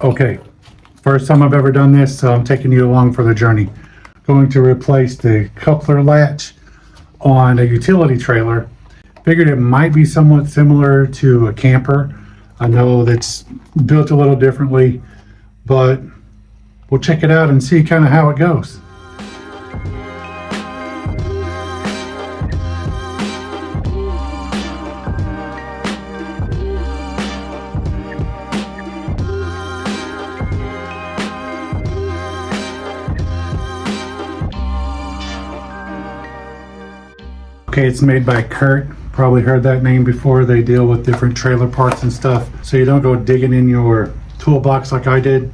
Okay, first time I've ever done this, so I'm taking you along for the journey. Going to replace the coupler latch on a utility trailer. Figured it might be somewhat similar to a camper. I know that's built a little differently, but we'll check it out and see kind of how it goes. Okay, it's made by Kurt. Probably heard that name before. They deal with different trailer parts and stuff, so you don't go digging in your toolbox like I did.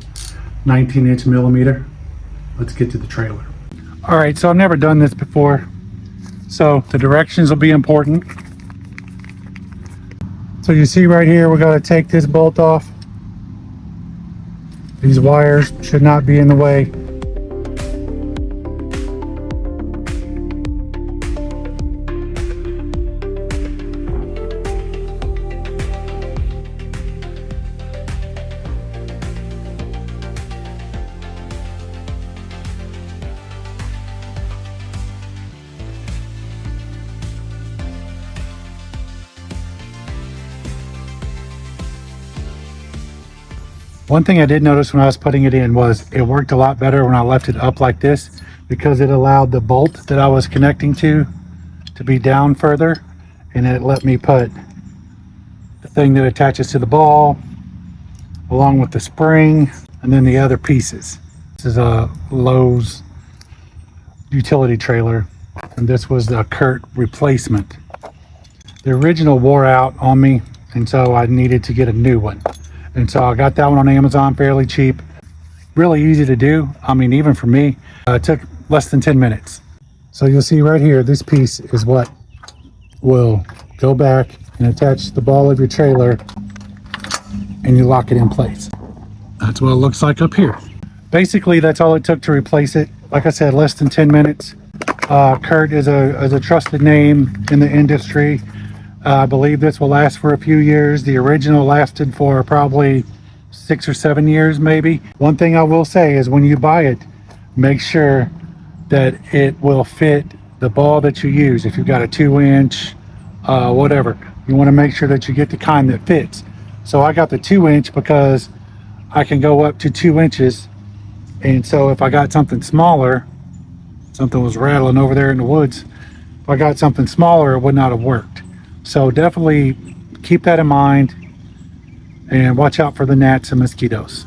19-inch millimeter. Let's get to the trailer. All right, so I've never done this before, so the directions will be important. So you see right here, we got to take this bolt off. These wires should not be in the way. One thing I did notice when I was putting it in was it worked a lot better when I left it up like this, because it allowed the bolt that I was connecting to be down further, and it let me put the thing that attaches to the ball along with the spring and then the other pieces. This is a Lowe's utility trailer, and this was the Kurt replacement. The original wore out on me, and so I needed to get a new one. And so I got that one on Amazon fairly cheap. Really easy to do. I mean, even for me, it took less than 10 minutes. So you'll see right here, this piece is what will go back and attach the ball of your trailer, and you lock it in place. That's what it looks like up here. Basically, that's all it took to replace it. Like I said, less than 10 minutes. Kurt is a trusted name in the industry. I believe this will last for a few years. The original lasted for probably 6 or 7 years, maybe. One thing I will say is when you buy it, make sure that it will fit the ball that you use. If you've got a 2-inch, whatever, you want to make sure that you get the kind that fits. So I got the 2-inch because I can go up to 2 inches. And so if I got something smaller, something was rattling over there in the woods, if I got something smaller, it would not have worked. So definitely keep that in mind and watch out for the gnats and mosquitoes.